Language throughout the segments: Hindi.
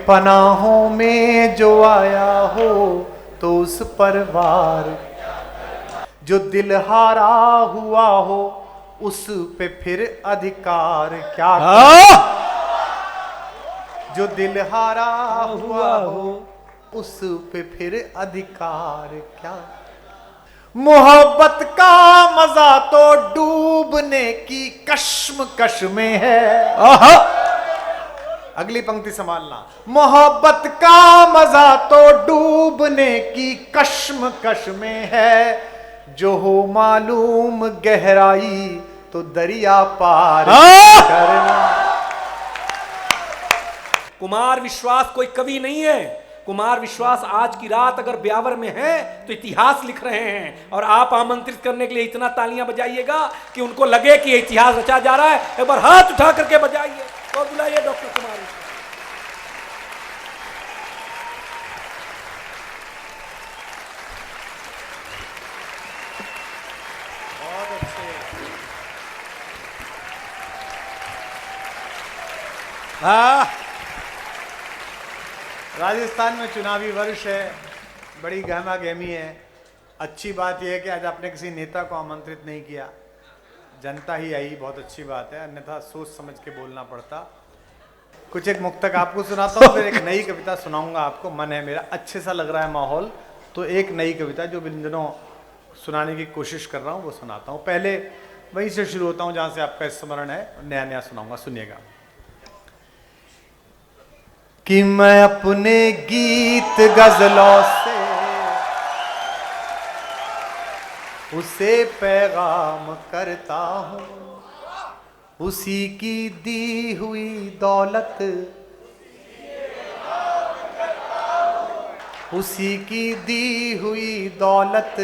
पनाहों में जो आया हो तो उस पर वार, जो दिल हारा हुआ हो उस पे फिर अधिकार क्या कर? जो दिल हारा हुआ हो उस पे फिर अधिकार क्या? मोहब्बत का मजा तो डूबने की कश्मकश में है। अगली पंक्ति संभालना। मोहब्बत का मजा तो डूबने की कश्मकश में है, जो हो मालूम गहराई तो दरिया पार करना। कुमार विश्वास कोई कवि नहीं है। कुमार विश्वास आज की रात अगर ब्यावर में है तो इतिहास लिख रहे हैं, और आप आमंत्रित करने के लिए इतना तालियां बजाइएगा कि उनको लगे कि इतिहास रचा जा रहा है। एक बार हाथ उठा करके बजाइए और बुलाइए डॉक्टर कुमार विश्वास। बहुत अच्छे। राजस्थान में चुनावी वर्ष है, बड़ी गहमा गहमी है। अच्छी बात यह है कि आज आपने किसी नेता को आमंत्रित नहीं किया, जनता ही आई, बहुत अच्छी बात है, अन्यथा सोच समझ के बोलना पड़ता। कुछ एक मुक्तक आपको सुनाता हूँ, फिर एक नई कविता सुनाऊंगा आपको। मन है मेरा, अच्छे सा लग रहा है माहौल, तो एक नई कविता जो इन दिनों सुनाने की कोशिश कर रहा हूँ वो सुनाता हूँ। पहले वहीं से शुरू होता हूँ जहाँ से आपका स्मरण है, नया नया सुनाऊंगा, सुनिएगा। कि मैं अपने गीत गजलों से उसे पैगाम करता हूँ, उसी की दी हुई दौलत, उसी की दी हुई दौलत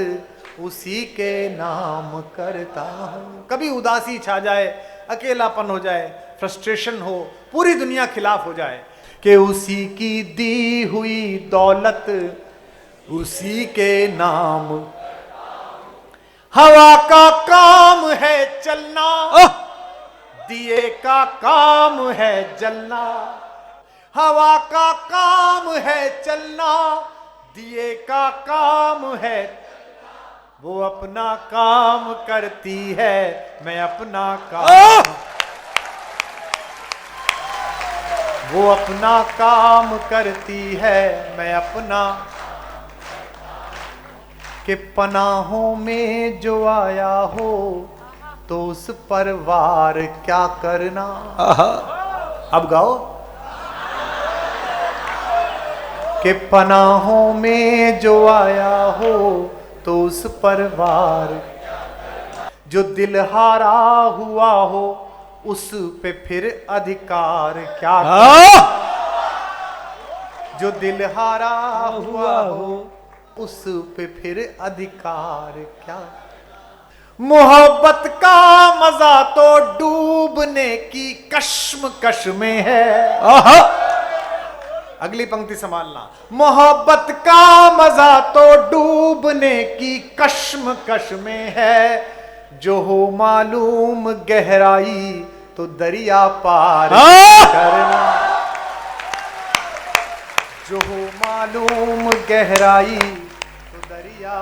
उसी के नाम करता हूँ। कभी उदासी छा जाए, अकेलापन हो जाए, फ्रस्ट्रेशन हो, पूरी दुनिया खिलाफ हो जाए, कि उसी की दी हुई दौलत उसी के नाम। हवा का काम है चलना, दिए का काम है जलना। हवा का काम है चलना, दिए का काम है, वो अपना काम करती है, मैं अपना काम। वो अपना काम करती है, मैं अपना। कि पनाहों में जो आया हो तो उस पर वार क्या करना। अब गाओ। कि पनाहों में जो आया हो तो उस पर वार, जो दिल हारा हुआ हो उस पे फिर अधिकार क्या कर? जो दिल हारा हुआ हो उस पे फिर अधिकार क्या? मोहब्बत का मजा तो डूबने की कश्मकश में है। अगली पंक्ति संभालना। मोहब्बत का मजा तो डूबने की कश्मकश में है, जो हो मालूम गहराई तो दरिया पार करना। जो हो मालूम गहराई तो दरिया,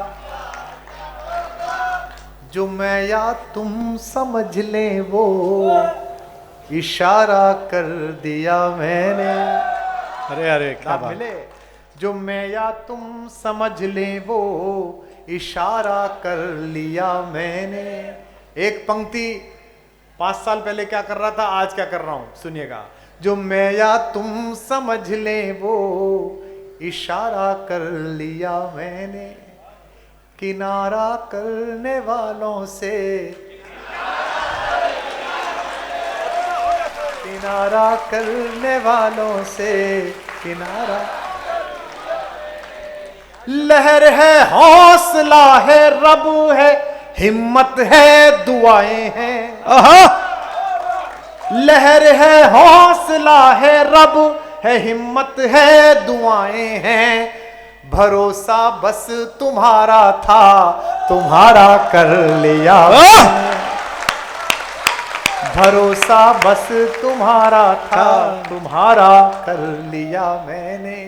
जो मैं या तुम समझ ले वो इशारा कर दिया मैंने। अरे अरे क्या बात मिले। जो मैं या तुम समझ ले वो इशारा कर लिया मैंने। एक पंक्ति 5 साल पहले क्या कर रहा था, आज क्या कर रहा हूं, सुनिएगा। जो मैं या तुम समझ ले वो इशारा कर लिया मैंने, किनारा करने वालों से, किनारा करने वालों से किनारा। लहर है, हौसला है, रब है, हिम्मत है, दुआएं हैं। लहर है, हौसला है, रब है, हिम्मत है, दुआएं हैं। भरोसा बस तुम्हारा था, तुम्हारा कर लिया। भरोसा बस तुम्हारा था, तुम्हारा कर लिया मैंने,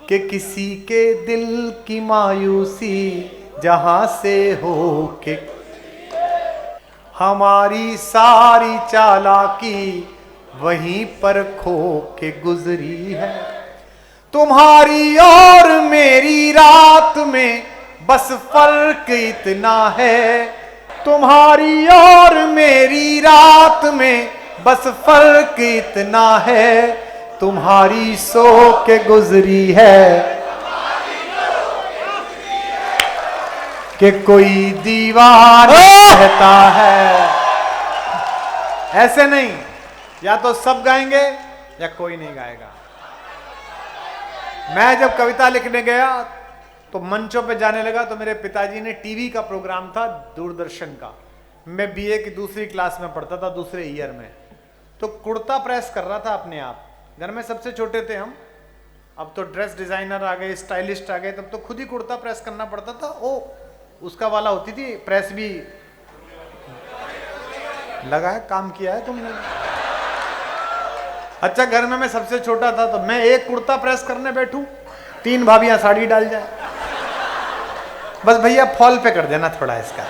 कि किसी के दिल की मायूसी जहां से हो के हमारी सारी चालाकी वहीं पर खो के गुजरी है। तुम्हारी और मेरी रात में बस फर्क इतना है, तुम्हारी और मेरी रात में बस फर्क इतना है, तुम्हारी सो के गुजरी है कि कोई दीवाना कहता है। ऐसे नहीं, या तो सब गाएंगे या कोई नहीं गाएगा। मैं जब कविता लिखने गया तो मंचों पे जाने लगा तो मेरे पिताजी ने, टीवी का प्रोग्राम था दूरदर्शन का, मैं बीए की दूसरी क्लास में पढ़ता था, दूसरे ईयर में, तो कुर्ता प्रेस कर रहा था अपने आप। घर में सबसे छोटे थे हम, अब तो ड्रेस डिजाइनर आ गए, स्टाइलिस्ट आ गए, तब तो खुद ही कुर्ता प्रेस करना पड़ता था। ओ उसका वाला होती थी प्रेस भी लगा है, काम किया है तुमने। अच्छा, घर में मैं सबसे छोटा था तो मैं एक कुर्ता प्रेस करने बैठूं, 3 भाभियां साड़ी डाल जाए, बस भैया फॉल पे कर देना थोड़ा इसका।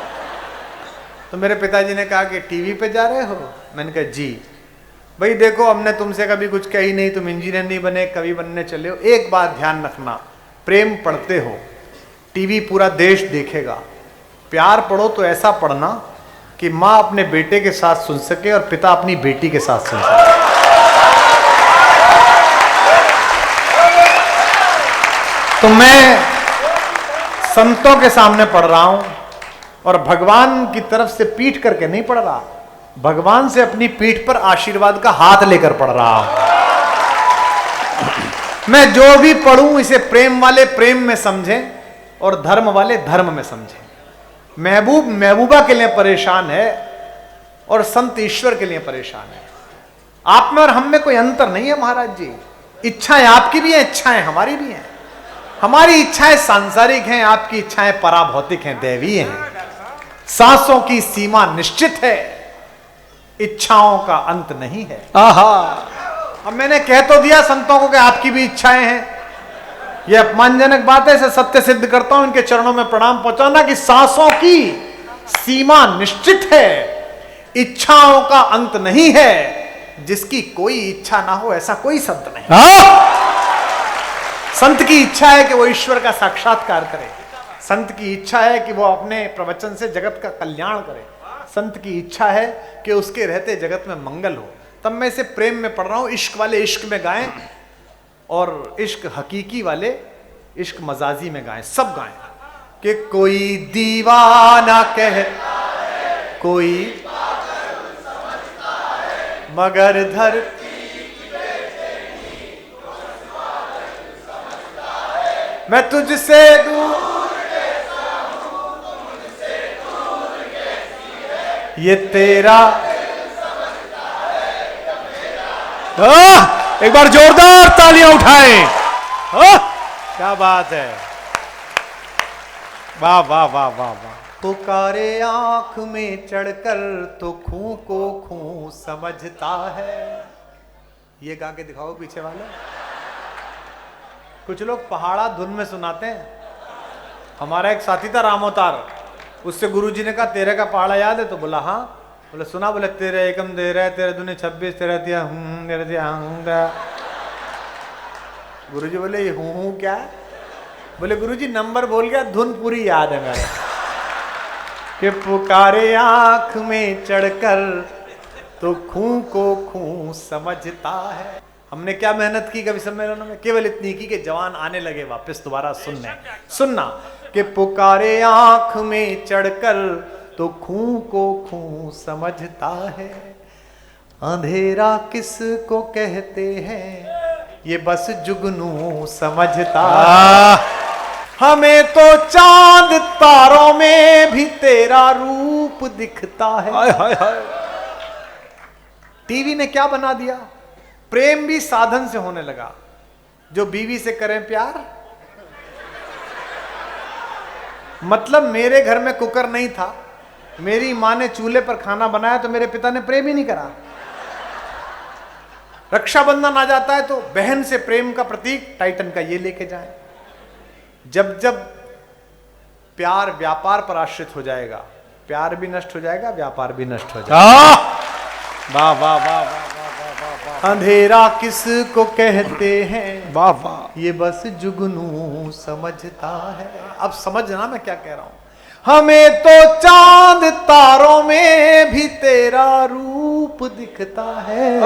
तो मेरे पिताजी ने कहा कि टीवी पे जा रहे हो? मैंने कहा जी। भाई देखो, हमने तुमसे कभी कुछ कही नहीं, तुम इंजीनियर नहीं बने, कवि बनने चले हो, एक बात ध्यान रखना, प्रेम पढ़ते हो, टीवी पूरा देश देखेगा, प्यार पढ़ो तो ऐसा पढ़ना कि माँ अपने बेटे के साथ सुन सके और पिता अपनी बेटी के साथ सुन सके। तो मैं संतों के सामने पढ़ रहा हूं और भगवान की तरफ से पीठ करके नहीं पढ़ रहा, भगवान से अपनी पीठ पर आशीर्वाद का हाथ लेकर पढ़ रहा हूं। मैं जो भी पढ़ूं इसे प्रेम वाले प्रेम में समझें और धर्म वाले धर्म में समझें। महबूब महबूबा के लिए परेशान है और संत ईश्वर के लिए परेशान है। आप में और हम में कोई अंतर नहीं है महाराज जी। इच्छाएं आपकी भी हैं, इच्छाएं हमारी भी हैं। हमारी इच्छाएं सांसारिक हैं, आपकी इच्छाएं पराभौतिक हैं, दैवीय हैं। सांसों की सीमा निश्चित है, इच्छाओं का अंत नहीं है। आहा, अब मैंने कह तो दिया संतों को कि आपकी भी इच्छाएं हैं। यह अपमानजनक बात है, इसे सत्य सिद्ध करता हूं, इनके चरणों में प्रणाम पहुंचाना कि सांसों की सीमा निश्चित है, इच्छाओं का अंत नहीं है। जिसकी कोई इच्छा ना हो ऐसा कोई संत नहीं। संत की इच्छा है कि वो ईश्वर का साक्षात्कार करे, संत की इच्छा है कि वो अपने प्रवचन से जगत का कल्याण करे, संत की इच्छा है कि उसके रहते जगत में मंगल हो। तब मैं इसे प्रेम में पढ़ रहा हूं। इश्क वाले इश्क में गाएं और इश्क हकीकी वाले इश्क मजाजी में गाएं, सब गाएं। कि कोई दीवाना कहता है, कोई मगर धरती मैं तुझसे दूर ये तेरा। एक बार जोरदार तालियां उठाएं। क्या बात है, वाह वाह वाह वाह वाह। पुकारे आंख में चढ़कर तो खूं को खूं समझता है। ये गा के दिखाओ पीछे वाले। कुछ लोग पहाड़ा धुन में सुनाते हैं। हमारा एक साथी था रामोतार, उससे गुरुजी ने कहा तेरे का पहाड़ा याद है? तो बोला हाँ। बोले सुना? बोले तेरे एकम दे रहे, तेरे दुने 26, तेरे दिया तेरे दिया। गुरुजी बोले ये हूँ क्या है? बोले गुरुजी नंबर बोल गया, धुन पूरी याद है मेरे। कि पुकारे आंख में चढ़कर तो खूं को खूं समझता है। हमने क्या मेहनत की कवि सम्मेलनों में? केवल इतनी की कि जवान आने लगे वापस दोबारा सुनना। कि पुकारे आंख में चढ़कर तो खूं को खूं समझता है। अंधेरा किस को कहते हैं ये बस जुगनू समझता है। हमें तो चांद तारों में भी तेरा रूप दिखता है। हाय हाय हाय। टीवी ने क्या बना दिया? प्रेम भी साधन से होने लगा। जो बीवी से करें प्यार, मतलब मेरे घर में कुकर नहीं था, मेरी माँ ने चूल्हे पर खाना बनाया तो मेरे पिता ने प्रेम ही नहीं करा। रक्षाबंधन आ जाता है तो बहन से प्रेम का प्रतीक टाइटन का ये लेके जाए। जब जब प्यार व्यापार पर आश्रित हो जाएगा, प्यार भी नष्ट हो जाएगा, व्यापार भी नष्ट हो जाएगा। वाह वाह वाह वाह। अंधेरा किसको कहते हैं, वाह वाह। ये बस जुगनू समझता है। अब समझना मैं क्या कह रहा हूं। हमें तो चांद तारों में भी तेरा रूप दिखता है।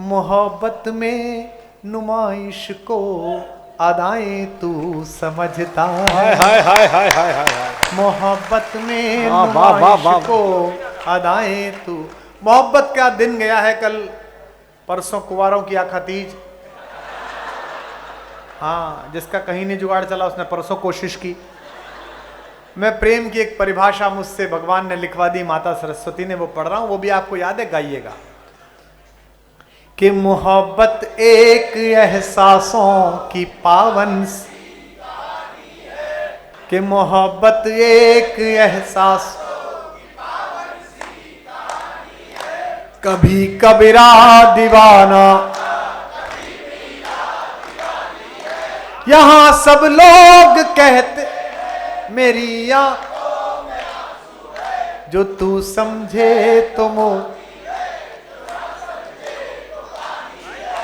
मोहब्बत में नुमाइश को अदाएं तू समझता है। हाय हाय हाय हाय हाय। मोहब्बत में वाह, वाह, वाह, वाह। नुमाइश को अदाएं तू। मोहब्बत का दिन गया है कल, परसों कुंवारों की आखा तीज। हाँ, जिसका कहीं नहीं जुगाड़ चला उसने परसों कोशिश की। मैं प्रेम की एक परिभाषा मुझसे भगवान ने लिखवा दी, माता सरस्वती ने, वो पढ़ रहा हूं, वो भी आपको याद है, गाइएगा। कि मोहब्बत एक एहसासों की पावन, कि मोहब्बत एक एहसास, कभी कबीरा दीवाना, यहां सब लोग कहते मेरी आंखों में आंसू है, जो तू समझे तो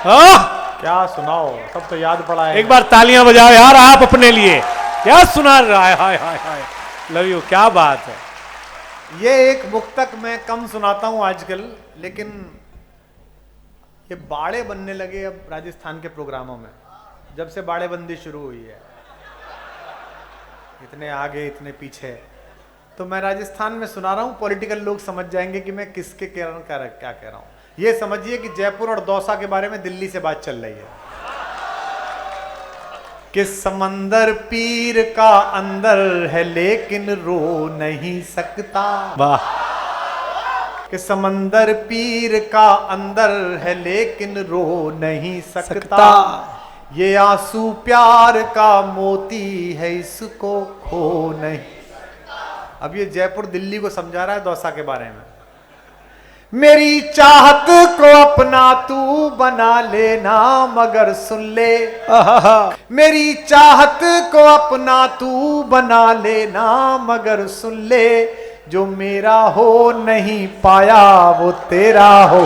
क्या सुनाओ, सब तो याद पड़ा है। एक बार तालियां बजाओ यार आप अपने लिए। क्या सुना रहा है, हाय हाय हाय, लव यू, क्या बात है। ये एक मुक्तक मैं कम सुनाता हूं आजकल, लेकिन ये बाड़े बनने लगे अब राजस्थान के प्रोग्रामों में, जब से बाड़ेबंदी शुरू हुई है। इतने आगे इतने पीछे, तो मैं राजस्थान में सुना रहा हूं, पॉलिटिकल लोग समझ जाएंगे कि मैं किसके कारण क्या कह रहा हूं। ये समझिए कि जयपुर और दौसा के बारे में दिल्ली से बात चल रही है कि समंदर पीर का अंदर है लेकिन रो नहीं सकता। वाह। कि समंदर पीर का अंदर है लेकिन रो नहीं सकता। ये आंसू प्यार का मोती है, इसको खो नहीं। अब ये जयपुर दिल्ली को समझा रहा है दौसा के बारे में। मेरी चाहत को अपना तू बना लेना मगर सुन ले, मेरी चाहत को अपना तू बना लेना मगर सुन ले, जो मेरा हो नहीं पाया वो तेरा हो।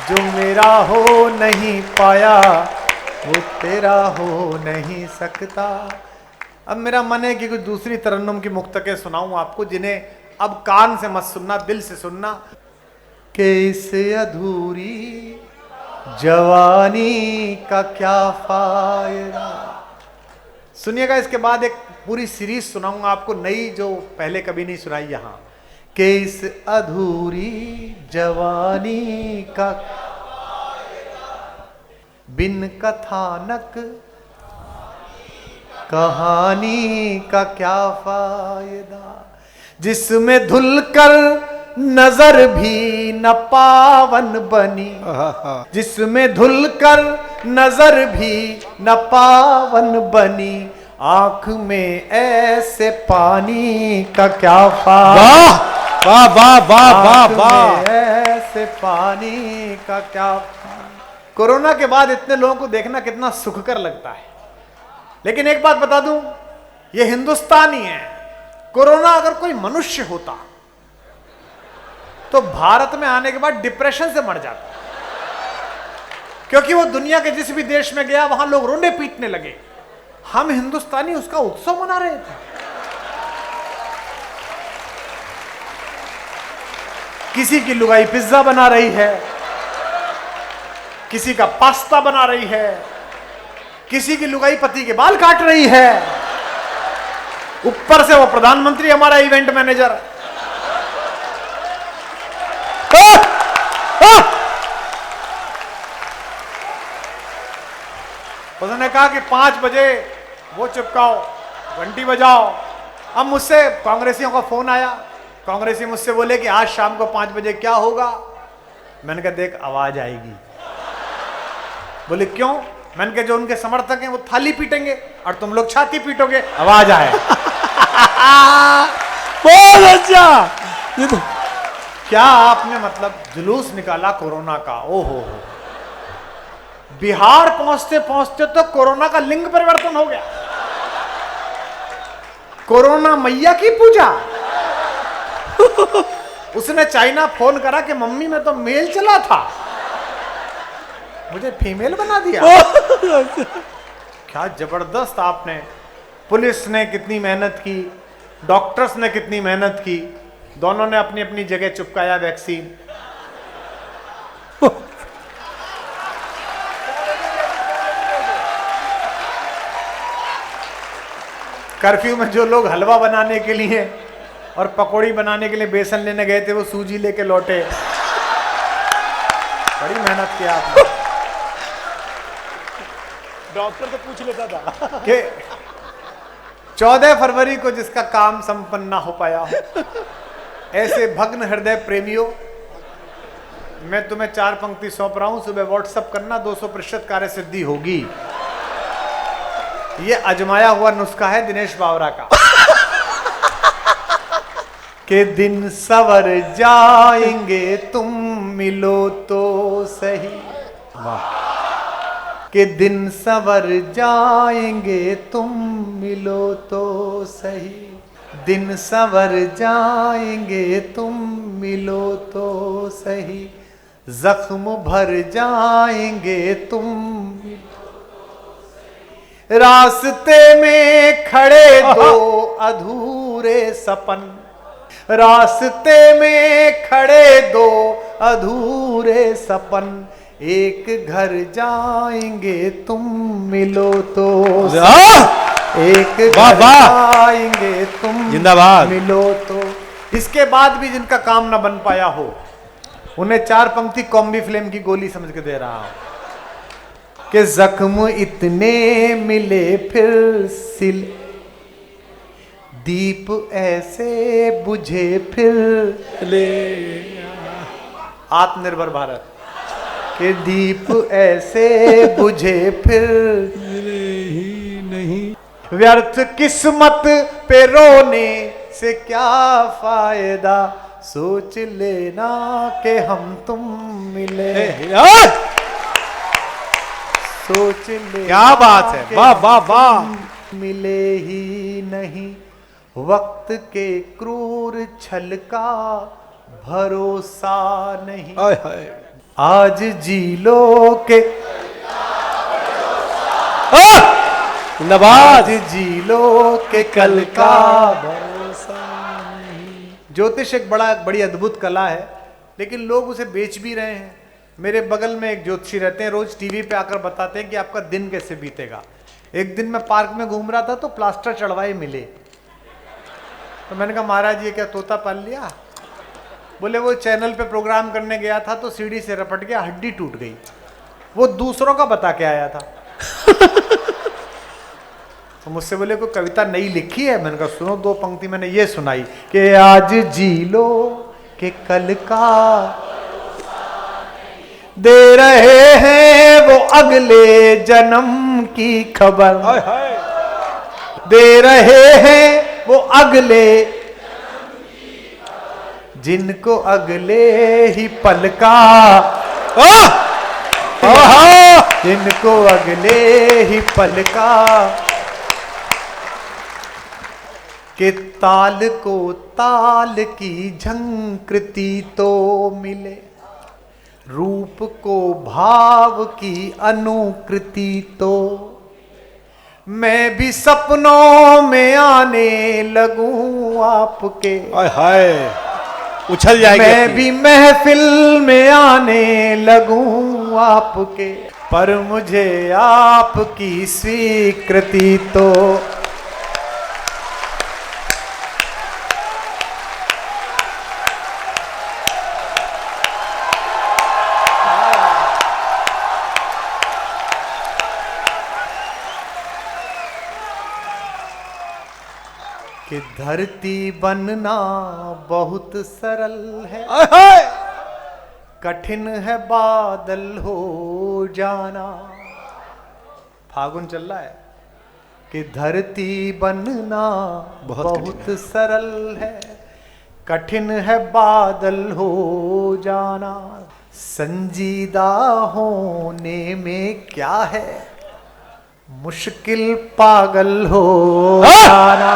जो मेरा हो नहीं पाया वो तेरा हो नहीं सकता। अब मेरा मन है कि कुछ दूसरी तरन्नुम की मुक्तकें सुनाऊं आपको, जिन्हें अब कान से मत सुनना, दिल से सुनना। कि इस अधूरी जवानी का क्या फायदा। सुनिएगा, इसके बाद एक पूरी सीरीज सुनाऊंगा आपको नई, जो पहले कभी नहीं सुनाई यहां। कि इस अधूरी जवानी का बिन कथानक कहानी का क्या फायदा, जिसमें धुलकर नजर भी न पावन बनी, जिसमें धुलकर नजर भी न पावन बनी, आंख में ऐसे पानी का क्या फायदा। वाह वाह वाह वाह वाह। ऐसे पानी का क्या। कोरोना के बाद इतने लोगों को देखना कितना सुखकर लगता है। लेकिन एक बात बता दूं, ये हिंदुस्तान ही है। कोरोना अगर कोई मनुष्य होता तो भारत में आने के बाद डिप्रेशन से मर जाता, क्योंकि वो दुनिया के जिस भी देश में गया वहां लोग रोने पीटने लगे। हम हिंदुस्तानी उसका उत्सव मना रहे थे। किसी की लुगाई पिज्जा बना रही है, किसी का पास्ता बना रही है, किसी की लुगाई पति के बाल काट रही है, ऊपर से वो प्रधानमंत्री हमारा इवेंट मैनेजर। उसने कहा कि 5 बजे वो चिपकाओ, घंटी बजाओ। अब मुझसे कांग्रेसियों का फोन आया, कांग्रेसी मुझसे बोले कि आज शाम को 5 बजे क्या होगा। मैंने कहा देख आवाज आएगी। बोले क्यों? मैंने कहा जो उनके समर्थक हैं वो थाली पीटेंगे और तुम लोग छाती पीटोगे, आवाज आए। बहुत अच्छा। ये तो क्या आपने मतलब जुलूस निकाला कोरोना का, ओहो। बिहार पहुंचते पहुंचते तो कोरोना का लिंग परिवर्तन हो गया। कोरोना मैया की पूजा। उसने चाइना फोन करा कि मम्मी मैं तो मेल चला था, मुझे फीमेल बना दिया। क्या जबरदस्त आपने, पुलिस ने कितनी मेहनत की, डॉक्टर्स ने कितनी मेहनत की, दोनों ने अपनी अपनी जगह चिपकाया वैक्सीन। कर्फ्यू में जो लोग हलवा बनाने के लिए और पकौड़ी बनाने के लिए बेसन लेने गए थे वो सूजी लेके लौटे। बड़ी मेहनत किया आपने। डॉक्टर तो पूछ लेता था कि 14 फरवरी को जिसका काम संपन्न ना हो पाया हो, ऐसे भग्न हृदय प्रेमियों, मैं तुम्हें 4 पंक्ति सौंप रहा हूं, सुबह व्हाट्सएप करना, 200% कार्य सिद्धि होगी। ये अजमाया हुआ नुस्खा है दिनेश बावरा का। के दिन सवर जाएंगे तुम मिलो तो सही, के दिन सवर जाएंगे तुम मिलो तो सही, दिन सवर जाएंगे तुम मिलो तो सही, जख्म भर जाएंगे तुम मिलो तो सही। रास्ते में खड़े दो अधूरे सपन, रास्ते में खड़े दो अधूरे सपन, एक घर जाएंगे तुम मिलो तो एक घर जाएंगे तुम जिंदाबाद मिलो तो। इसके बाद भी जिनका काम ना बन पाया हो, उन्हें 4 पंक्ति कॉम्बी फ्लेम की गोली समझ के दे रहा हूं कि जख्म इतने मिले फिर सिल, दीप ऐसे बुझे फिर ले, आत्मनिर्भर भारत के दीप ऐसे बुझे फिर ही नहीं, व्यर्थ किस्मत पे रोने से क्या फायदा, सोच लेना कि हम तुम मिले, सोच ले क्या बात है, वाह वाह वाह। मिले ही नहीं, वक्त के क्रूर छल का भरोसा नहीं, हाय हाय, आज जी लो के जिंदाबाद, आज जी लो के कल का भरोसा नहीं। ज्योतिष एक बड़ी अद्भुत कला है, लेकिन लोग उसे बेच भी रहे हैं। मेरे बगल में एक ज्योतिषी रहते हैं, रोज टीवी पे आकर बताते हैं कि आपका दिन कैसे बीतेगा। एक दिन मैं पार्क में घूम रहा था तो प्लास्टर चढ़वाए मिले, तो मैंने कहा महाराज ये क्या तोता पाल लिया? बोले वो चैनल पे प्रोग्राम करने गया था तो सीढ़ी से रपट गया, हड्डी टूट गई। वो दूसरों का बता के आया था। तो मुझसे बोले कोई कविता नई लिखी है? मैंने कहा सुनो 2 पंक्ति मैंने ये सुनाई कि आज जी लो कि कल का दे रहे हैं वो अगले जन्म की खबर, हाय हाय, दे रहे हैं वो अगले जिनको अगले ही पल का, जिनको अगले ही पल का, के ताल को ताल की झंकृति तो मिले, रूप को भाव की अनुकृति तो, मैं भी सपनों में आने लगूं आपके, हाय हाय, उछल जाएगी, मैं भी महफिल में आने लगूं आपके, पर मुझे आपकी स्वीकृति तो, कि धरती बनना बहुत सरल है, हाय हाय, कठिन है बादल हो जाना, फागुन चल रहा है कि धरती बनना बहुत सरल है, कठिन है बादल हो जाना, संजीदा होने में क्या है, मुश्किल पागल हो जाना।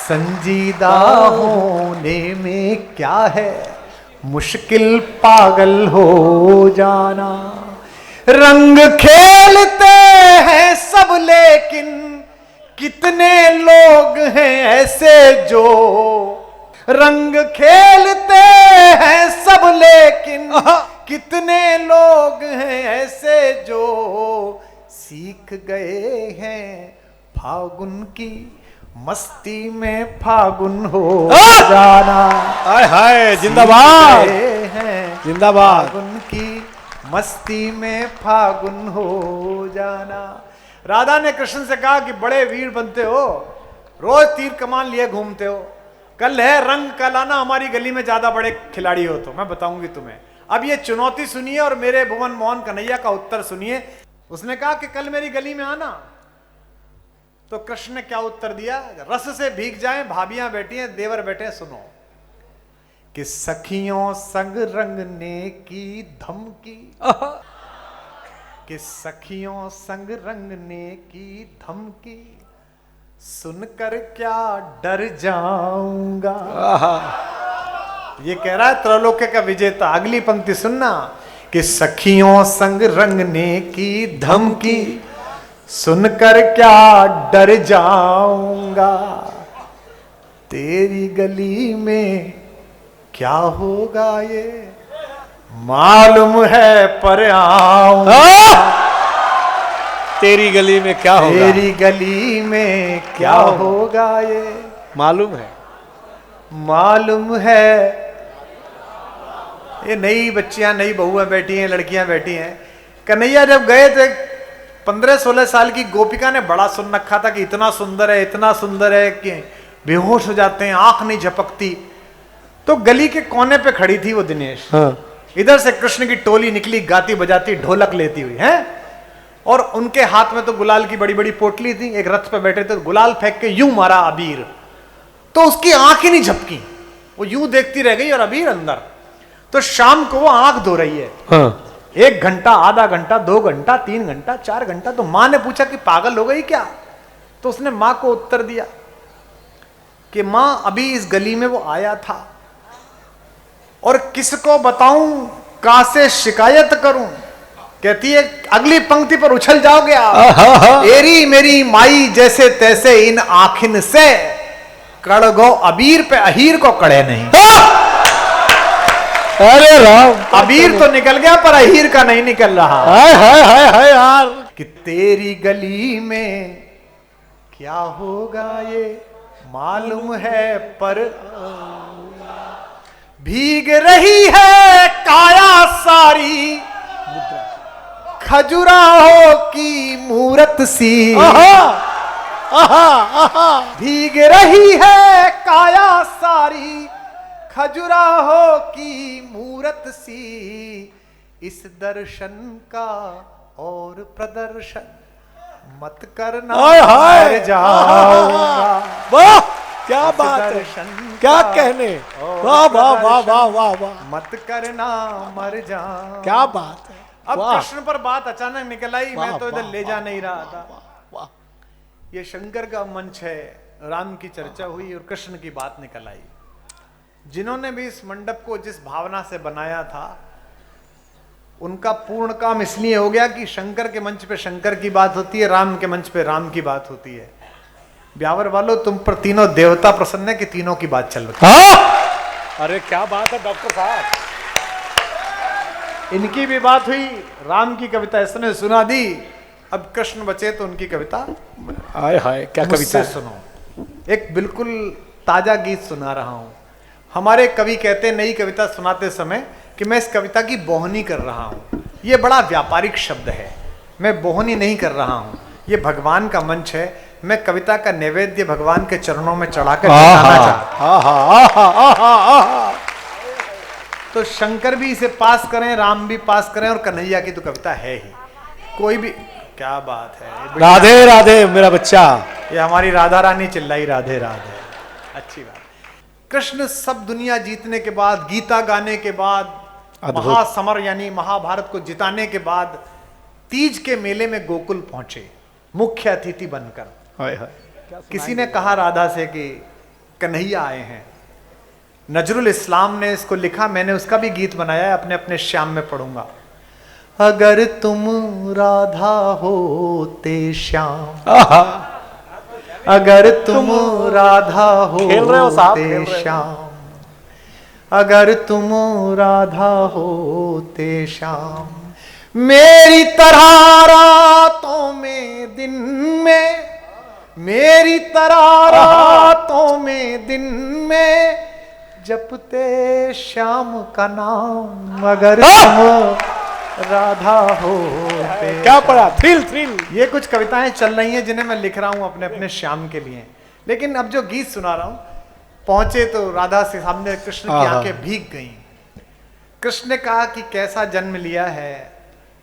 संजीदा होने में क्या है, मुश्किल पागल हो जाना। रंग खेलते हैं सब लेकिन कितने लोग हैं ऐसे जो, रंग खेलते हैं सब लेकिन कितने लोग हैं ऐसे जो सीख गए हैं फागुन की मस्ती में फागुन हो जाना। हाय हाय, जिंदाबाद हैं जिंदाबाद। फागुन की मस्ती में फागुन हो जाना। राधा ने कृष्ण से कहा कि बड़े वीर बनते हो, रोज तीर कमान लिए घूमते हो, कल है रंग, कल आना हमारी गली में ज्यादा बड़े खिलाड़ी हो तो मैं बताऊंगी तुम्हें। अब ये चुनौती सुनिए और मेरे भुवन मोहन कन्हैया का उत्तर सुनिए। उसने कहा कि कल मेरी गली में आना, तो कृष्ण ने क्या उत्तर दिया, रस से भीग जाएं भाभियां बैठी हैं, देवर बैठे हैं, सुनो कि सखियों संग रंगने की धमकी, कि सखियों संग रंगने की धमकी सुनकर क्या डर जाऊंगा। ये कह रहा है त्रैलोक्य का विजेता। अगली पंक्ति सुनना कि सखियों संग रंगने की धमकी सुनकर क्या डर जाऊंगा, तेरी गली में क्या होगा ये मालूम है पर आऊंगा। तेरी गली में क्या होगा, तेरी गली में क्या होगा ये मालूम है, मालूम है। ये नई बच्चियां नई बहुएं बैठी हैं, लड़कियां बैठी हैं। कन्हैया जब गए थे 15-16 साल की गोपिका ने बड़ा सुन रखा था कि इतना सुंदर है, इतना सुंदर है कि बेहोश हो जाते हैं, आंख नहीं झपकती। तो गली के कोने पे खड़ी थी वो दिनेश। हाँ। इधर से कृष्ण की टोली निकली गाती बजाती ढोलक लेती हुई है, और उनके हाथ में तो गुलाल की बड़ी बड़ी पोटली थी। एक रथ पे बैठे थे, गुलाल फेंक के यूं मारा अबीर, तो उसकी आंख ही नहीं झपकी, वो यूं देखती रह गई और अबीर अंदर। तो शाम को वो आंख धो रही है। हाँ। 1 घंटा, आधा घंटा, 2 घंटा, 3 घंटा, 4 घंटा। तो मां ने पूछा कि पागल हो गई क्या? तो उसने मां को उत्तर दिया कि मां अभी इस गली में वो आया था और किसको बताऊं, कहां से शिकायत करूं। कहती है अगली पंक्ति पर उछल जाओगे आप। एरी मेरी माई जैसे तैसे इन आखिन से कड़गो अबीर पे अहीर को कड़े नहीं। अरे राम, अबीर तो निकल गया पर अहीर का नहीं निकल रहा। हाय हाय हाय हाय यार। कि तेरी गली में क्या होगा ये मालूम है पर भीग रही है काया सारी, खजुराहो की मूरत सी। भीग रही है काया सारी, खजुराहो की मूरत सी। इस दर्शन का और प्रदर्शन मत करना, मर जाऊंगा। वाह क्या बात है, दर्शन क्या का कहने, और वाह वाह वाह प्रदर्शन वाह वाह वाह, मत करना मर जा। क्या बात है। अब वाह। कृष्ण पर बात अचानक निकल आई, मैं तो इधर ले जा नहीं रहा था। वाह। ये शंकर का मंच है, राम की चर्चा हुई और कृष्ण की बात निकल आई। जिन्होंने भी इस मंडप को जिस भावना से बनाया था, उनका पूर्ण काम इसलिए हो गया कि शंकर के मंच पे शंकर की बात होती है, राम के मंच पे राम की बात होती है। ब्यावर वालों, तुम पर तीनों देवता प्रसन्न है कि तीनों की बात चल रही है। अरे क्या बात है डॉक्टर साहब। इनकी भी बात हुई, राम की कविता इसने सुना दी। अब कृष्ण बचे तो उनकी कविता हाय हाय, क्या कविता मुझसे है। सुनो। एक बिल्कुल ताजा गीत सुना रहा हूं। हमारे कवि कहते हैं नई कविता सुनाते समय कि मैं इस कविता की बोहनी कर रहा हूं। यह बड़ा व्यापारिक शब्द है, मैं बोहनी नहीं कर रहा हूं। यह भगवान का मंच है, मैं कविता का नैवेद्य भगवान के चरणों में चढ़ाकर चढ़ाना चाहता हूं। तो शंकर भी इसे पास करें, राम भी पास करें और कन्हैया की तो कविता है ही। कोई भी, क्या बात है, राधे राधे मेरा बच्चा। ये हमारी राधा रानी चिल्लाई राधे राधे, अच्छी बात। कृष्ण सब दुनिया जीतने के बाद, गीता गाने के बाद, अद्भुत। महासमर यानी महाभारत को जिताने के बाद तीज के मेले में गोकुल पहुंचे मुख्य अतिथि बनकर। हाय हाय। किसी ने कहा राधा से कि कन्हैया आए हैं। नजरुल इस्लाम ने इसको लिखा, मैंने उसका भी गीत बनाया है, अपने अपने श्याम में पढ़ूंगा। अगर तुम राधा होते श्याम, आहा। अगर तुम राधा खेल रहे हो साहब, खेल होते रहे हो। श्याम, अगर तुम राधा होते श्याम, मेरी तरह रातों में दिन में, मेरी तरह रातों में दिन में जपते श्याम का नाम, अगर तुम राधा होते। क्या पढ़ा? Thrill thrill. ये कुछ कविताएं चल रही हैं जिन्हें मैं लिख रहा हूं अपने अपने श्याम के लिए। लेकिन अब जो गीत सुना रहा हूं, पहुंचे तो राधा से सामने कृष्ण की आहा। आंखें भीग गईं। कृष्ण ने कहा कि कैसा जन्म लिया है,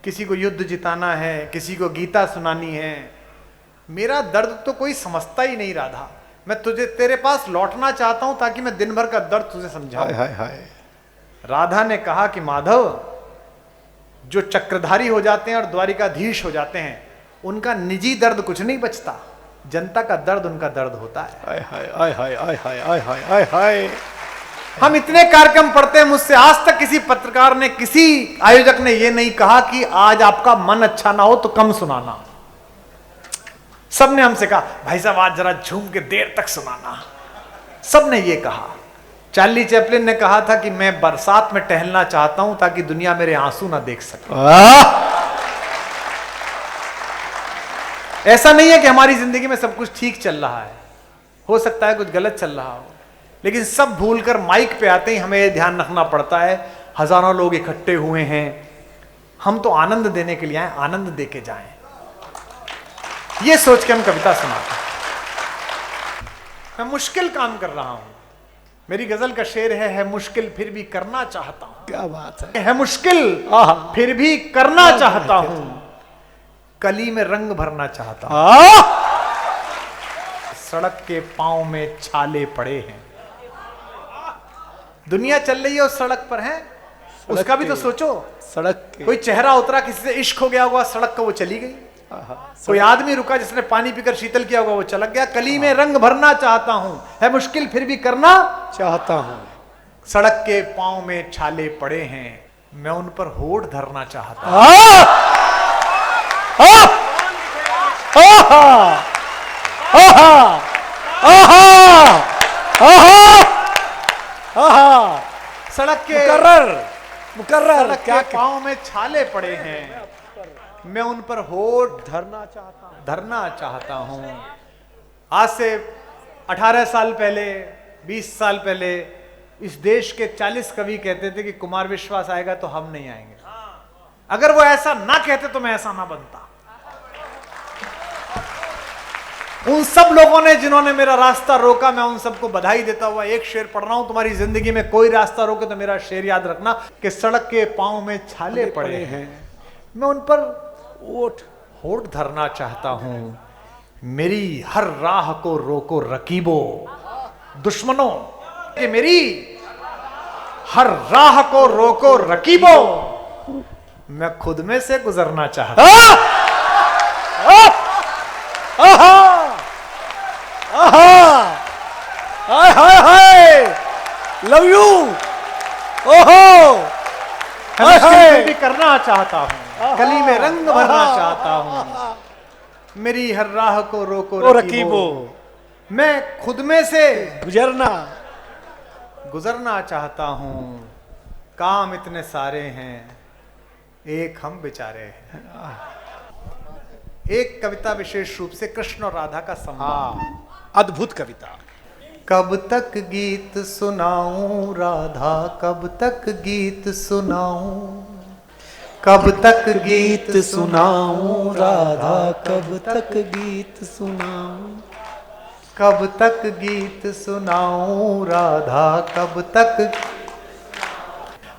किसी को युद्ध जिताना है, किसी को गीता सुनानी है, मेरा दर्द तो कोई समझता ही नहीं राधा। मैं तुझे तेरे पास लौटना चाहता हूं ताकि मैं दिन भर का दर्द तुझे समझाऊं। हाय हाय हाय। राधा ने कहा कि माधव, जो चक्रधारी हो जाते हैं और द्वारिकाधीश हो जाते हैं, उनका निजी दर्द कुछ नहीं बचता, जनता का दर्द उनका दर्द होता है। हाय हाय हाय हाय हाय हाय हाय हाय हाय हाय। हम इतने कार्यक्रम पढ़ते हैं, मुझसे आज तक किसी पत्रकार ने, किसी आयोजक ने यह नहीं कहा कि आज आपका मन अच्छा ना हो तो कम सुनाना। सबने हमसे कहा भाई साहब आज जरा झूम के देर तक सुनाना, सबने ये कहा। चार्ली चैपलिन ने कहा था कि मैं बरसात में टहलना चाहता हूं ताकि दुनिया मेरे आंसू ना देख सके। ऐसा नहीं है कि हमारी जिंदगी में सब कुछ ठीक चल रहा है, हो सकता है कुछ गलत चल रहा हो, लेकिन सब भूलकर माइक पे आते ही हमें यह ध्यान रखना पड़ता है, हजारों लोग इकट्ठे हुए हैं, हम तो आनंद देने के लिए आए, आनंद दे के जाएं, ये सोच के हम कविता सुनाते हैं। मैं मुश्किल काम कर रहा हूं, मेरी गजल का शेर है मुश्किल फिर भी करना चाहता हूं। क्या बात है। है मुश्किल आहा। फिर भी करना चाहता हूं, कली में रंग भरना चाहता हूं। सड़क के पांव में छाले पड़े हैं, दुनिया चल रही है उस सड़क पर है, उसका भी तो सोचो। सड़क के। कोई चेहरा उतरा, किसी से इश्क हो गया होगा, सड़क का वो चली गई। कोई आदमी रुका जिसने पानी पीकर शीतल किया होगा, वो चला गया। कली में रंग भरना चाहता हूं, है मुश्किल फिर भी करना चाहता हूं। सड़क के पांव में छाले पड़े हैं, मैं उन पर होठ धरना चाहता हूं। सड़क के मुकर्रर सड़क क्या के पांव में छाले पड़े हैं, मैं उन पर होठ धरना चाहता हूं। आज से 18 साल पहले, 20 साल पहले इस देश के 40 कवि कहते थे कि कुमार विश्वास आएगा तो हम नहीं आएंगे। अगर वो ऐसा ना कहते तो मैं ऐसा ना बनता। उन सब लोगों ने जिन्होंने मेरा रास्ता रोका, मैं उन सबको बधाई देता हुआ एक शेर पढ़ रहा हूं। तुम्हारी जिंदगी में कोई रास्ता रोके तो मेरा शेर याद रखना कि सड़क के पांव में छाले पड़े हैं, मैं उन पर होठ धरना चाहता हूं। मेरी हर राह को रोको रकीबो दुश्मनों, कि मेरी हर राह को रोको रकीबो, मैं खुद में से गुजरना चाहता हूं। Love you. ओहो। मुश्किल भी करना चाहता हूं, गली में रंग भरना चाहता हूं। मेरी हर राह को रोको रकीबो, मैं खुद में से गुजरना चाहता हूं। काम इतने सारे हैं, एक हम बेचारे हैं। एक कविता विशेष रूप से कृष्ण और राधा का संवाद। अद्भुत कविता। कब तक गीत सुनाऊं राधा, कब तक गीत सुनाऊं, कब तक गीत सुनाऊं राधा, कब तक गीत सुनाऊं, कब तक गीत सुनाऊं राधा, कब तक।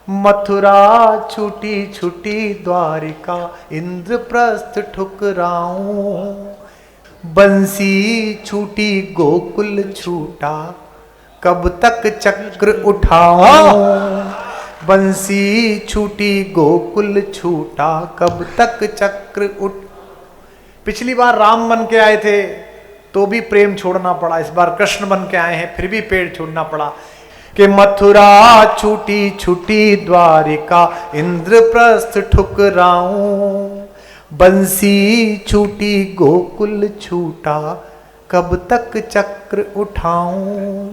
मथुरा छूटी छूटी द्वारिका, इंद्रप्रस्थ ठुकराऊं। बंसी छूटी गोकुल छूटा, कब तक चक्र उठाऊं। बंसी छूटी गोकुल छूटा, कब तक चक्र उठ। पिछली बार राम बन के आए थे तो भी प्रेम छोड़ना पड़ा, इस बार कृष्ण बन के आए हैं फिर भी पेड़ छोड़ना पड़ा। कि मथुरा छूटी छूटी द्वारिका, इंद्रप्रस्थ ठुकराऊं। बंसी छूटी गोकुल छूटा, कब तक चक्र उठाऊं।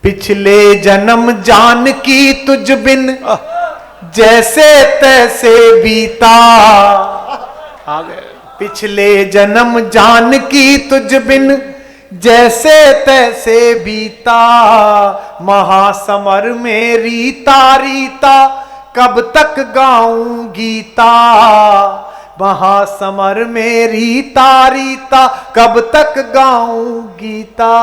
पिछले जन्म जानकी तुझ बिन, जैसे तैसे बीता। आ गए। पिछले जन्म जानकी तुझ बिन, जैसे तैसे बीता। महासमर में रीता रीता, कब तक गाऊं गीता। महासमर में रीता रीता, कब तक गाऊं गीता।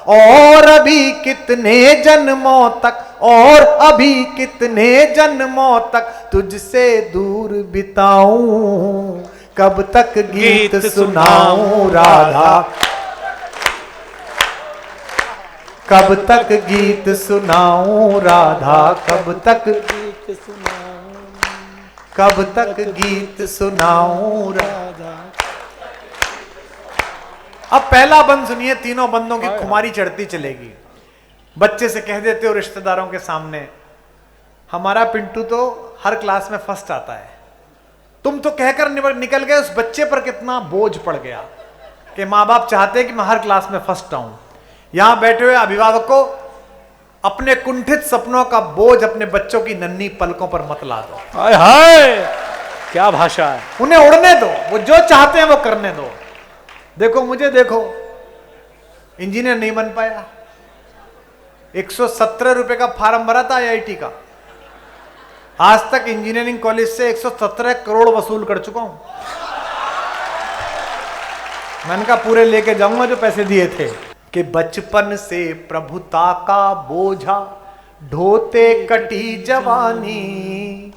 और अभी कितने जन्मों तक, और अभी कितने जन्मों तक तुझसे दूर बिताऊं। कब तक गीत सुनाऊं राधा, कब तक गीत सुनाऊं राधा। कब तक गीत सुनाऊं, कब तक गीत सुनाऊं राधा। अब पहला बंद सुनिए, तीनों बंदों की खुमारी चढ़ती चलेगी। बच्चे से कह देते हो रिश्तेदारों के सामने, हमारा पिंटू तो हर क्लास में फर्स्ट आता है। तुम तो कहकर निकल गए, उस बच्चे पर कितना बोझ पड़ गया कि माँ बाप चाहते कि मैं हर क्लास में फर्स्ट आऊं। यहां बैठे हुए अभिभावकों, अपने कुंठित सपनों का बोझ अपने बच्चों की नन्ही पलकों पर मत ला दो। हाय हाय, क्या भाषा है। उन्हें उड़ने दो, वो जो चाहते हैं वो करने दो। देखो मुझे, देखो इंजीनियर नहीं बन पाया, 117 रुपए का फार्म भरा था IIT का, आज तक इंजीनियरिंग कॉलेज से 117 करोड़ वसूल कर चुका हूं। मैंने कहा पूरे लेके जाऊंगा जो पैसे दिए थे। कि बचपन से प्रभुता का बोझा ढोते कटी जवानी,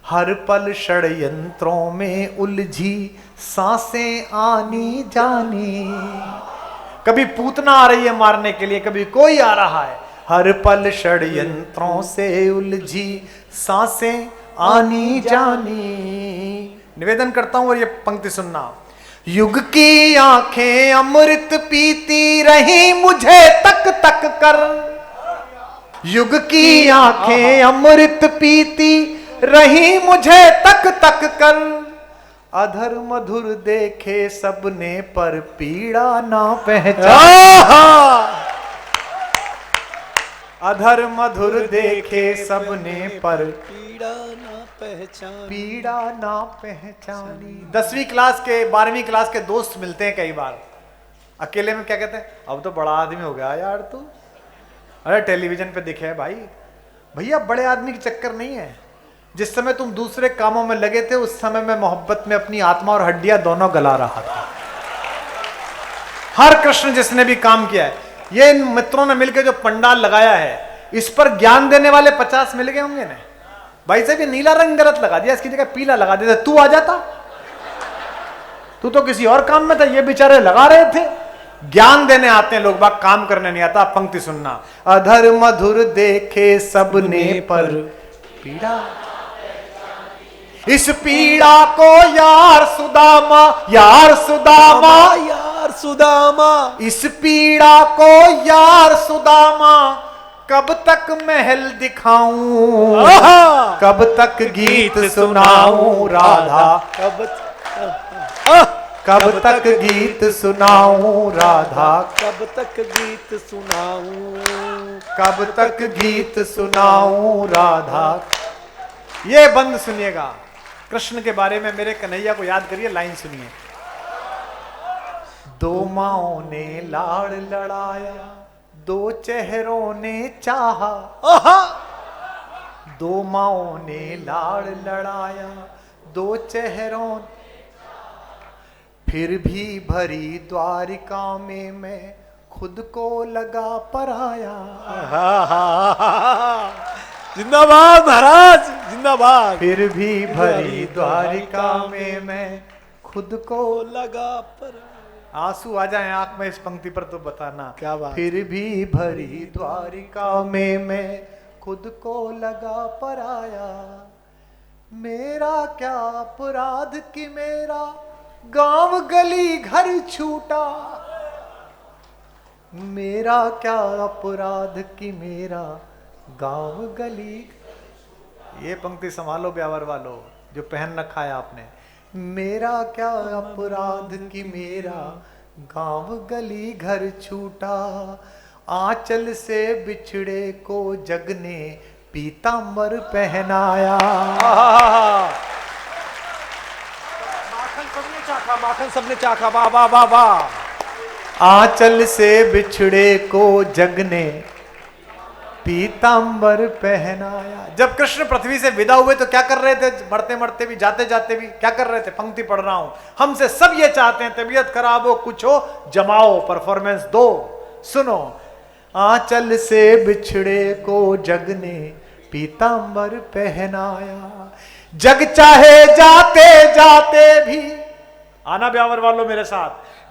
हर पल षड्यंत्रों में उलझी सांसें आनी जानी। कभी पूतना आ रही है मारने के लिए, कभी कोई आ रहा है, हर पल षड्यंत्रों से उलझी सांसें आनी जानी। निवेदन करता हूं और ये पंक्ति सुनना। युग की आंखें अमृत पीती रही मुझे तक तक कर। युग की आंखें अमृत पीती रही मुझे तक तक कर। अधर मधुर देखे सबने पर पीड़ा ना पहचाना। अधर मधुर देखे सबने पर पीड़ा ना पहचानी। 10वीं क्लास के 12वीं क्लास के दोस्त मिलते हैं कई बार, अकेले में क्या कहते हैं, अब तो बड़ा आदमी हो गया यार तू। अरे टेलीविजन पे दिखे है भाई। भैया बड़े आदमी की चक्कर नहीं है, जिस समय तुम दूसरे कामों में लगे थे उस समय मैं मोहब्बत में अपनी आत्मा और हड्डियां दोनों गला रहा था। हर कृष्ण जिसने भी काम किया है, ये इन मित्रों ने मिलकर जो पंडाल लगाया है, इस पर ज्ञान देने वाले 50 मिल गए होंगे ना। भाई साहब ये नीला रंग गलत लगा दिया, इसकी जगह पीला लगा देते, तू आ जाता। तू तो किसी और काम में था, ये बेचारे लगा रहे थे। ज्ञान देने आते हैं लोग, बात काम करने नहीं आता। पंक्ति सुनना। अधर मधुर देखे सबने पर पीड़ा, इस पीड़ा को यार सुदामा, यार सुदामा, यार सुदामा, इस पीड़ा को यार सुदामा, कब तक महल दिखाऊं, कब तक गीत सुनाऊं राधा। कब तक गीत सुनाऊं राधा, कब तक गीत सुनाऊं, कब तक गीत सुनाऊं राधा। ये बंद सुनिएगा, कृष्ण के बारे में मेरे कन्हैया को याद करिए। लाइन सुनिए। दो माओं ने लाड़ लड़ाया, दो चेहरों ने चाहा। दो माओं ने लाड़ लड़ाया, दो चेहरों, फिर भी भरी द्वारिका में मैं खुद को लगा पराया। जिंदाबाद महाराज, जिंदाबाद। फिर भी भरी द्वारिका में मैं खुद को लगा पर आंसू आ जाए आंख में इस पंक्ति पर तो बताना। क्या बात। फिर भी भरी द्वारिका में मैं खुद को लगा पराया, मेरा क्या अपराध कि मेरा गांव गली घर छूटा, मेरा क्या अपराध कि मेरा गांव गली। ये पंक्ति संभालो ब्यावर वालों जो पहन रखा है आपने। मेरा क्या अपराध कि मेरा गांव गली घर छूटा, आंचल से बिछड़े को जग ने पीतांबर पहनाया। माखन सबने चाखा, माखन सबने चाखा, वाह वाह वाह वाह। आंचल से बिछड़े को जग ने पीतांबर पहनाया। जब कृष्ण पृथ्वी से विदा हुए तो क्या कर रहे थे? मरते मरते भी, जाते जाते भी क्या कर रहे थे? पंक्ति पढ़ रहा हूं। हमसे सब ये चाहते हैं तबीयत खराब हो, कुछ हो, जमाओ, परफॉर्मेंस दो। सुनो, आंचल से बिछड़े को जग ने पीतांबर पहनाया, जग चाहे जाते जाते भी, आना ब्यावर वालों मेरे साथ,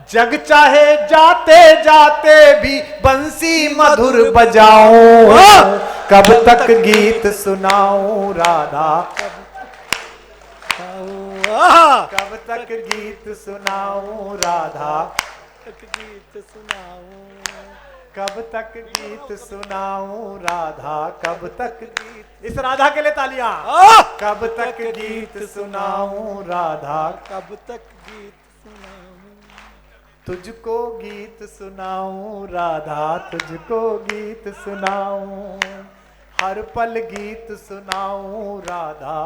जग चाहे जाते जाते भी बंसी मधुर बजाऊं, कब तक गीत सुनाऊं राधा, कब तक गीत सुनाऊं राधा, गीत सुनाऊं, कब तक गीत सुनाऊं राधा, कब तक गीत। इस राधा के लिए तालियां। कब तक गीत सुनाऊं राधा, कब तक गीत सुनाऊं, तुझको गीत सुनाऊं राधा, तुझको गीत सुनाऊं, हर पल गीत सुनाऊं राधा।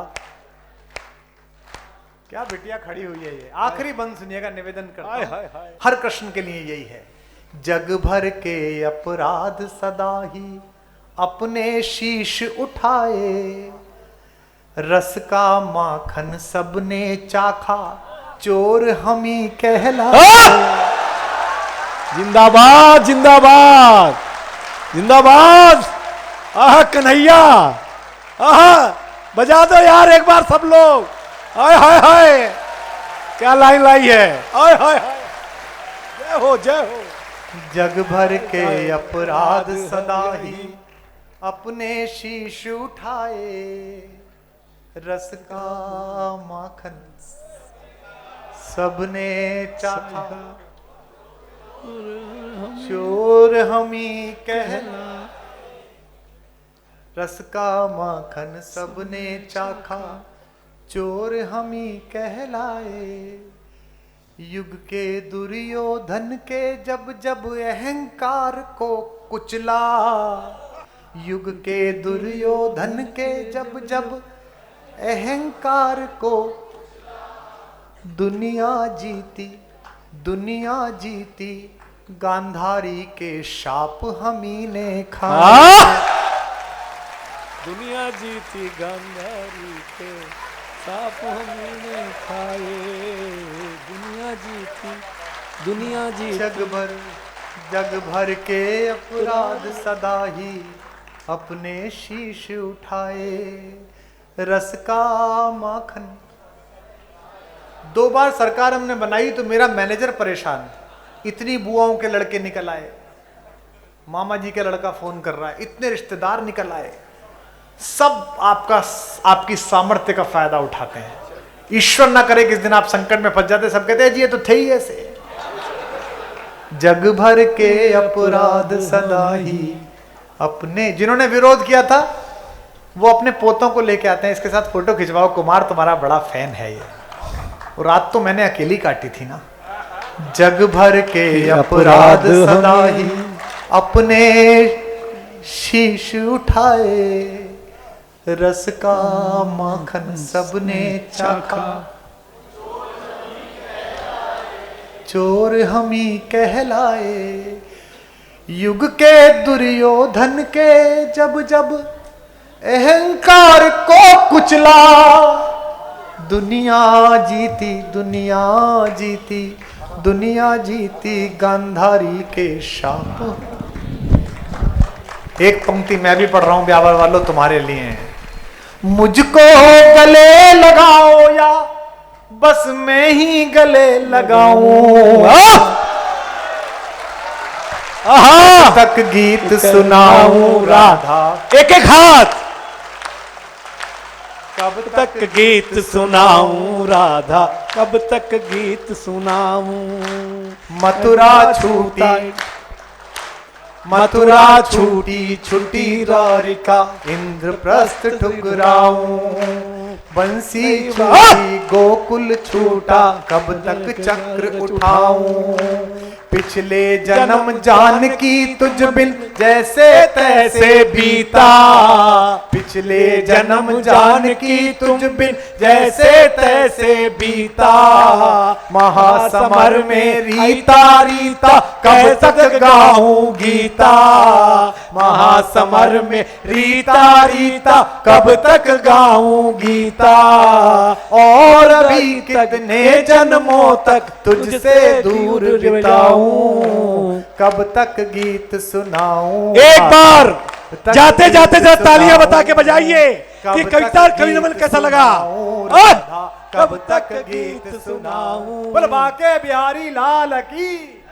क्या बिटिया खड़ी हुई है ये। आखिरी बंद सुनिएगा, निवेदन करता हूं। हर कृष्ण के लिए यही है। जग भर के अपराध सदा ही अपने शीश उठाए, रस का माखन सबने चाखा, चोर हम ही कहलाए। जिंदाबाद जिंदाबाद जिंदाबाद। आह कन्हैया, आह बजा दो यार एक बार सब लोग। हाय हाय हाय, क्या लाइन लाई है। हाय हाय हाय, जय हो जय हो। जग भर के अपराध सदा ही अपने शीश उठाए, रस का माखन सबने चाखा, चोर हम ही कहला। रस का माखन सबने चाखा, चोर हम ही कहलाए। युग के दुर्योधन के जब जब अहंकार को कुचला, युग के दुर्योधन के जब जब अहंकार को, दुनिया जीती दुनिया जीती, गांधारी के शाप हमी ने खाए। दुनिया जीती गांधारी के शाप हमने खाए, दुनिया जीती दुनिया जीती। जग भर के अपराध सदा ही अपने शीश उठाए, रस का माखन। 2 बार सरकार हमने बनाई तो मेरा मैनेजर परेशान, इतनी बुआओं के लड़के निकल आए, मामा जी का लड़का फोन कर रहा है, इतने रिश्तेदार निकल आए, सब आपकी सामर्थ्य का फायदा उठाते हैं। ईश्वर ना करे किस दिन आप संकट में फंस जाते, सब कहते हैं जी ये तो थे ही ऐसे। जग भर के अपराध सदा ही अपने, जिन्होंने विरोध किया था वो अपने पोतों को लेके आते हैं, इसके साथ फोटो खिंचवाओ, कुमार तुम्हारा बड़ा फैन है ये। और रात तो मैंने अकेली काटी थी ना। जग भर के अपराध सदा ही अपने शीश उठाए, रस का माखन सबने चाखा, चोर हम ही कहलाए। युग के दुर्योधन के जब जब अहंकार को कुचला, दुनिया जीती दुनिया जीती दुनिया जीती, गांधारी के शाप। एक पंक्ति मैं भी पढ़ रहा हूं ब्यावर वालों, तुम्हारे लिए है। मुझको गले लगाओ या बस मैं ही गले लगाऊं, तक गीत सुनाऊं राधा। एक एक हाथ। कब तक गीत सुनाऊं राधा, कब तक गीत सुनाऊं। मथुरा छूटी, मथुरा छूटी छुटी रारिका, इंद्रप्रस्थ ठुकराऊं। बंसी छूटी गोकुल छूटा, कब तक चक्र उठाऊं। पिछले जन्म जानकी तुझ बिन जैसे तैसे बीता, पिछले जन्म जानकी तुझ बिन जैसे तैसे बीता। महासमर में रीता रीता, कब तक गाऊं गीता। महासमर में रीता रीता, कब तक गाऊं गीता। और अभी कितने जन्मों तक तुझसे दूर बिताऊं, कब तक गीत सुनाऊं। एक बार जाते जाते जरा तालियां बता के बजाइए कि कविता कवि नमन कैसा लगा। कब तक गीत सुनाऊं। बोल बाके बिहारी लाल की।